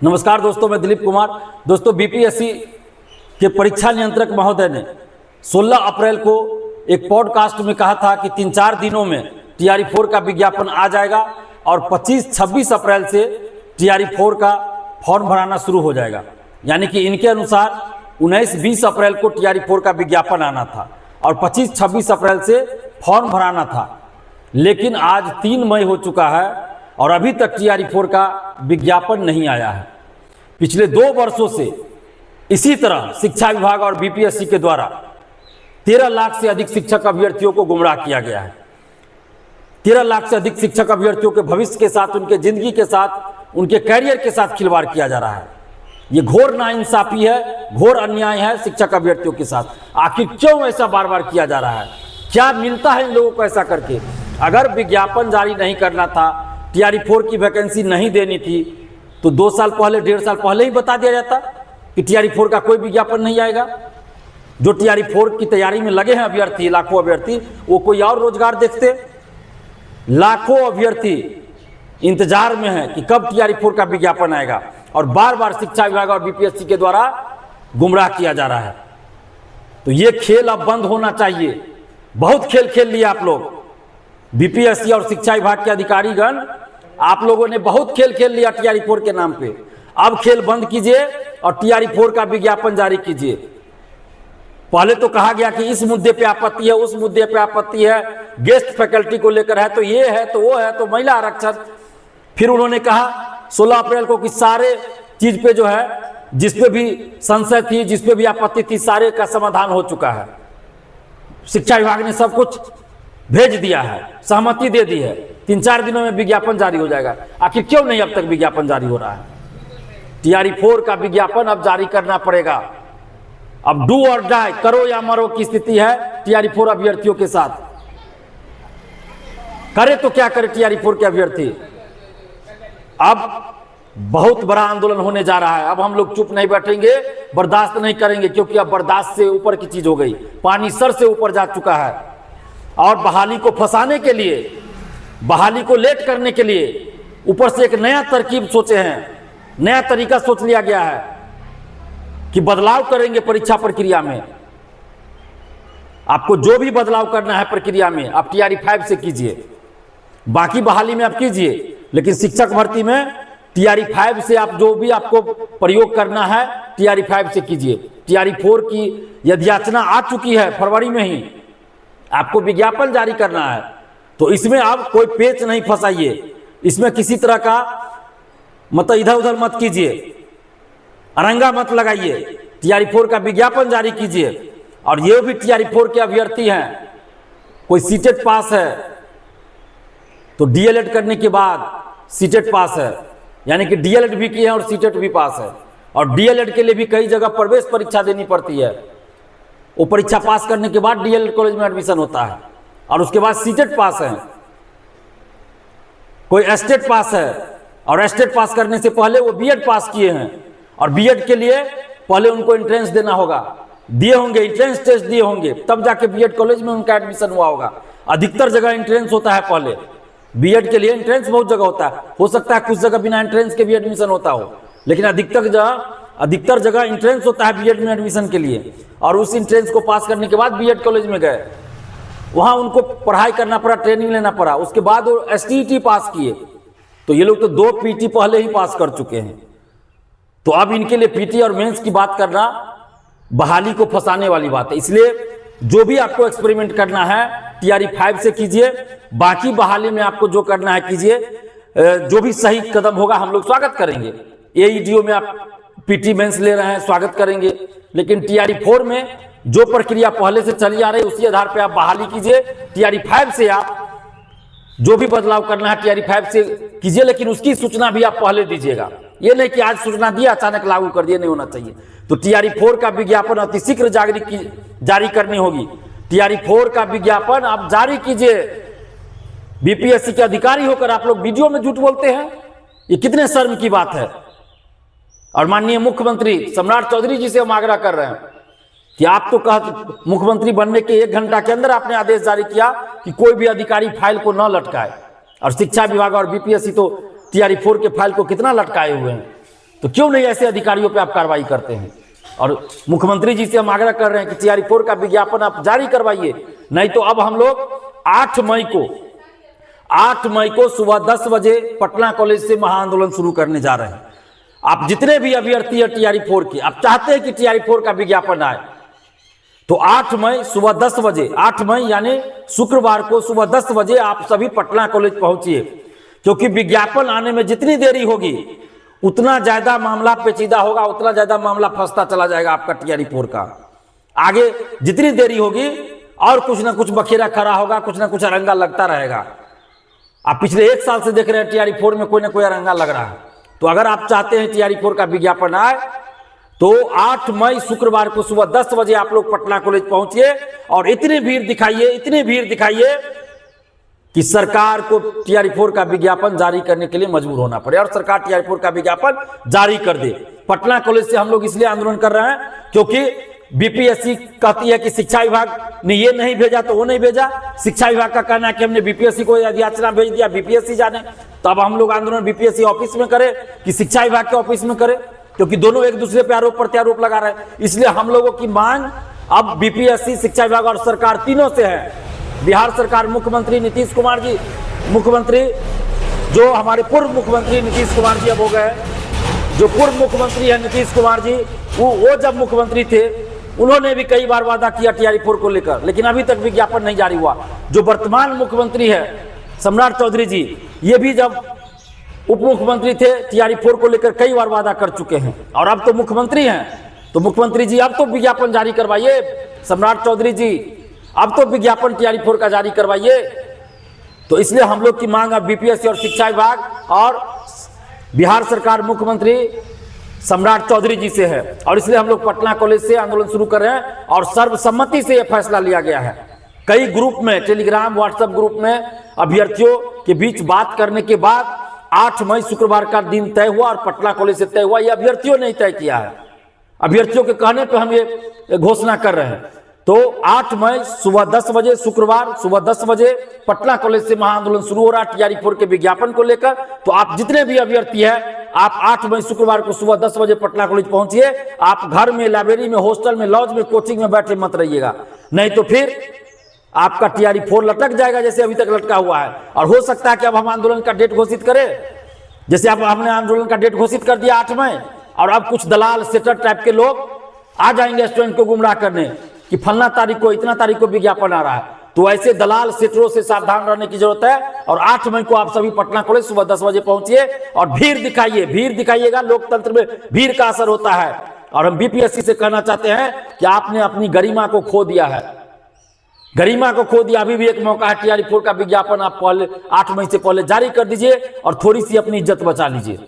नमस्कार दोस्तों, मैं दिलीप कुमार। दोस्तों, बीपीएससी के परीक्षा नियंत्रक महोदय ने 16 अप्रैल को एक पॉडकास्ट में कहा था कि 3-4 दिनों में टीआरई 4 का विज्ञापन आ जाएगा और 25-26 अप्रैल से टीआरई 4 का फॉर्म भराना शुरू हो जाएगा। यानी कि इनके अनुसार 19-20 अप्रैल को टीआरई 4 का विज्ञापन आना था और 25-26 अप्रैल से फॉर्म भराना था। लेकिन आज 3 मई हो चुका है और अभी तक टीआरई 4 का विज्ञापन नहीं आया है। पिछले 2 वर्षों से इसी तरह शिक्षा विभाग और बीपीएससी के द्वारा 13 लाख से अधिक शिक्षक अभ्यर्थियों को गुमराह किया गया है। 13 लाख से अधिक शिक्षक अभ्यर्थियों के भविष्य के साथ, उनके जिंदगी के साथ, उनके कैरियर के साथ खिलवाड़ किया जा रहा है। ये घोर नाइंसाफी है, घोर अन्याय है शिक्षक अभ्यर्थियों के साथ। आखिर क्यों ऐसा बार बार किया जा रहा है? क्या मिलता है इन लोगों को ऐसा करके? अगर विज्ञापन जारी नहीं करना था, टीआरई 4 की वैकेंसी नहीं देनी थी, तो 2 साल पहले, 1.5 साल पहले ही बता दिया जाता कि टीआरई 4 का कोई विज्ञापन नहीं आएगा। जो टीआरई 4 की तैयारी में लगे हैं अभ्यर्थी, लाखों अभ्यर्थी, वो कोई और रोजगार देखते। लाखों अभ्यर्थी इंतजार में हैं कि कब टीआरई 4 का विज्ञापन आएगा और बार बार शिक्षा विभाग और बीपीएससी के द्वारा गुमराह किया जा रहा है। तो ये खेल अब बंद होना चाहिए। बहुत खेल खेल लिया आप लोग, बीपीएससी और शिक्षा विभाग के अधिकारीगण, आप लोगों ने बहुत खेल खेल लिया टीआरई 4 के नाम पे। अब खेल बंद कीजिए और टीआरई 4 का विज्ञापन जारी कीजिए। पहले तो कहा गया कि इस मुद्दे पे आपत्ति है, उस मुद्दे पे आपत्ति है, गेस्ट फैकल्टी को लेकर है, तो ये है, तो वो है, तो महिला आरक्षण। फिर उन्होंने कहा 16 अप्रैल को कि सारे चीज पे जो है, जिसपे भी संशय थी, जिसपे भी आपत्ति थी, सारे का समाधान हो चुका है। शिक्षा विभाग ने सब कुछ भेज दिया है, सहमति दे दी है, 3-4 दिनों में विज्ञापन जारी हो जाएगा। आखिर क्यों नहीं अब तक विज्ञापन जारी हो रहा है? टीआरई 4 का विज्ञापन अब जारी करना पड़ेगा। अब डू और डाई, करो या मरो की स्थिति है टीआरई 4 अभ्यर्थियों के साथ। करे तो क्या करे टीआरई 4 के अभ्यर्थी? अब बहुत बड़ा आंदोलन होने जा रहा है। अब हम लोग चुप नहीं बैठेंगे, बर्दाश्त नहीं करेंगे, क्योंकि अब बर्दाश्त से ऊपर की चीज हो गई। पानी सर से ऊपर जा चुका है और बहाली को फंसाने के लिए, बहाली को लेट करने के लिए ऊपर से एक नया तरकीब सोचे हैं, नया तरीका सोच लिया गया है कि बदलाव करेंगे परीक्षा प्रक्रिया में। आपको जो भी बदलाव करना है प्रक्रिया में, आप टीआरई 5 से कीजिए, बाकी बहाली में आप कीजिए, लेकिन शिक्षक भर्ती में टीआरई 5 से आप जो भी आपको प्रयोग करना है टीआरई 5 से कीजिए। टीआरई 4 की यदि याचना आ चुकी है फरवरी में ही, आपको विज्ञापन जारी करना है, तो इसमें आप कोई पेच नहीं फंसाइए, इसमें किसी तरह का मतलब इधर उधर मत कीजिए, अरंगा मत लगाइए। टीआरई 4 का विज्ञापन जारी कीजिए। और ये भी टीआरई 4 के अभ्यर्थी हैं, कोई सीटेट पास है तो डीएलएड करने के बाद सीटेट पास है, यानी कि डीएलएड भी किए हैं और सीटेट भी पास है। और डीएलएड के लिए भी कई जगह प्रवेश परीक्षा देनी पड़ती है। वो परीक्षा पास करने के बाद डीएलएड कॉलेज में एडमिशन होता है और उसके बाद सीटेट पास है। कोई एस्टेट पास है और एस्टेट पास करने से पहले वो बीएड पास किए हैं और बीएड के लिए पहले उनको एंट्रेंस देना होगा, दिए होंगे, एंट्रेंस टेस्ट दिए होंगे, तब जाके बीएड कॉलेज में उनका एडमिशन हुआ होगा। अधिकतर जगह एंट्रेंस होता है पहले, बीएड के लिए एंट्रेंस बहुत जगह होता है। हो सकता है कुछ जगह बिना एंट्रेंस के भी एडमिशन होता हो, लेकिन अधिकतर जगह एंट्रेंस होता है बीएड में एडमिशन के लिए। और उस एंट्रेंस को पास करने के बाद बीएड कॉलेज में गए, वहां उनको पढ़ाई करना पड़ा, ट्रेनिंग लेना पड़ा, उसके बाद वो एसटीईटी पास किए। तो ये लोग तो 2 पीटी पहले ही पास कर चुके हैं। तो अब इनके लिए पीटी और मेंस की बात करना बहाली को फंसाने वाली बात है। इसलिए जो भी आपको एक्सपेरिमेंट करना है टीआरई 5 से कीजिए, बाकी बहाली में आपको जो करना है कीजिए। जो भी सही कदम होगा हम लोग स्वागत करेंगे। एईडीओ में आप पीटी मेंस ले रहे हैं, स्वागत करेंगे, लेकिन टीआरई 4 में जो प्रक्रिया पहले से चली आ रही है उसी आधार पर आप बहाली कीजिए। टीआरई 5 से आप जो भी बदलाव करना है टीआरई 5 से कीजिए, लेकिन उसकी सूचना भी आप पहले दीजिएगा। ये नहीं कि आज सूचना दिया अचानक लागू कर दिए, नहीं होना चाहिए। तो टीआरई 4 का विज्ञापन अतिशीघ्र जारी करनी होगी। टीआरई 4 का विज्ञापन आप जारी कीजिए। बीपीएससी के अधिकारी होकर आप लोग वीडियो में झूठ बोलते हैं, ये कितने शर्म की बात है। और माननीय मुख्यमंत्री सम्राट चौधरी जी से हम आग्रह कर रहे हैं कि आप तो मुख्यमंत्री बनने के 1 घंटा के अंदर आपने आदेश जारी किया कि कोई भी अधिकारी फाइल को न लटकाए, और शिक्षा विभाग और बीपीएससी तो टीआरई 4 के फाइल को कितना लटकाए हुए हैं। तो क्यों नहीं ऐसे अधिकारियों पे आप कार्रवाई करते हैं? और मुख्यमंत्री जी से हम आग्रह कर रहे हैं कि टीआरई 4 का विज्ञापन आप जारी करवाइए, नहीं तो अब हम लोग 8 मई को सुबह 10 बजे पटना कॉलेज से महाआंदोलन शुरू करने जा रहे हैं। आप जितने भी अभ्यर्थी है टीआरई 4 के, आप चाहते हैं कि टीआरई 4 का विज्ञापन आए, तो 8 मई सुबह 10 बजे, 8 मई यानी शुक्रवार को सुबह 10 बजे आप सभी पटना कॉलेज पहुंचिए, क्योंकि विज्ञापन आने में जितनी देरी होगी उतना ज्यादा मामला पेचीदा होगा, उतना ज्यादा मामला फंसता चला जाएगा आपका टीआरई 4 का। आगे जितनी देरी होगी और कुछ ना कुछ बखेरा खड़ा होगा, कुछ ना कुछ अरंगा लगता रहेगा। आप पिछले 1 साल से देख रहे हैं टीआरई 4 में कोई ना कोई अरंगा लग रहा है। तो अगर आप चाहते हैं टीआरई 4 का विज्ञापन आए तो 8 मई शुक्रवार को सुबह 10 बजे आप लोग पटना कॉलेज पहुंचिए और इतनी भीड़ दिखाइए कि सरकार को टीआरई 4 का विज्ञापन जारी करने के लिए मजबूर होना पड़े और सरकार टीआरई 4 का विज्ञापन जारी कर दे। पटना कॉलेज से हम लोग इसलिए आंदोलन कर रहे हैं क्योंकि बीपीएससी कहती है कि शिक्षा विभाग ने ये नहीं भेजा तो वो नहीं भेजा। शिक्षा विभाग का कहना है कि हमने बीपीएससी को याचना भेज दिया, बीपीएससी जाने। तब हम लोग आंदोलन बीपीएससी ऑफिस में करें कि शिक्षा विभाग के ऑफिस में करें, क्योंकि दोनों एक दूसरे पे आरोप प्रत्यारोप लगा रहे हैं। इसलिए हम लोगों की मांग अब बीपीएससी, शिक्षा विभाग और सरकार तीनों से है। बिहार सरकार, मुख्यमंत्री नीतीश कुमार जी, मुख्यमंत्री जो हमारे पूर्व मुख्यमंत्री नीतीश कुमार जी अब हो गए, जो पूर्व मुख्यमंत्री है नीतीश कुमार जी, वो जब मुख्यमंत्री थे उन्होंने भी कई बार वादा किया टीआरई 4 को लेकर, लेकिन अभी तक विज्ञापन नहीं जारी हुआ। जो वर्तमान मुख्यमंत्री है सम्राट चौधरी जी, ये भी जब उप मुख्यमंत्री थे टीआरई 4 को लेकर कई बार वादा कर चुके हैं और अब तो मुख्यमंत्री हैं। तो मुख्यमंत्री जी अब तो विज्ञापन जारी करवाइए, सम्राट चौधरी जी अब तो विज्ञापन टीआरई 4 का जारी करवाइए। तो इसलिए हम लोग की मांग अब बीपीएससी और शिक्षा विभाग और बिहार सरकार, मुख्यमंत्री सम्राट चौधरी जी से है और इसलिए हम लोग पटना कॉलेज से आंदोलन शुरू कर रहे हैं और सर्वसम्मति से यह फैसला लिया गया है। कई ग्रुप में, टेलीग्राम, व्हाट्सएप ग्रुप में अभ्यर्थियों के बीच बात करने के बाद 8 मई शुक्रवार का दिन तय हुआ और पटना कॉलेज से तय हुआ। यह अभ्यर्थियों ने तय किया है, अभ्यर्थियों के कहने पर हम ये घोषणा कर रहे हैं। तो 8 मई सुबह 10 बजे, शुक्रवार सुबह 10 बजे पटना कॉलेज से महाआंदोलन शुरू हो रहा है टीआरई 4 के विज्ञापन को लेकर। तो आप जितने भी अभ्यर्थी हैं, आप 8 मई शुक्रवार को सुबह 10 बजे पटना कॉलेज पहुंचिए। आप घर में, लाइब्रेरी में, हॉस्टल में, लॉज में, कोचिंग में बैठे मत रहिएगा, नहीं तो फिर आपका टीआरई 4 लटक जाएगा जैसे अभी तक लटका हुआ है। और हो सकता है कि अब हम आंदोलन का डेट घोषित करें, जैसे अब हमने आंदोलन का डेट घोषित कर दिया 8 मई, और अब कुछ दलाल सेटर टाइप के लोग आ जाएंगे स्टूडेंट को गुमराह करने कि फलना तारीख को, इतना तारीख को विज्ञापन आ रहा है। तो ऐसे दलाल सेटरों से सावधान रहने की जरूरत है। और 8 मई को आप सभी पटना कॉलेज सुबह 10 बजे पहुंचिए और भीड़ दिखाइएगा। लोकतंत्र में भीड़ का असर होता है। और हम बीपीएससी से कहना चाहते हैं कि आपने अपनी गरिमा को खो दिया है, गरिमा को खो दिया। अभी भी एक मौका है, टीआरई 4 का विज्ञापन आप पहले 8 मई से पहले जारी कर दीजिए और थोड़ी सी अपनी इज्जत बचा लीजिए।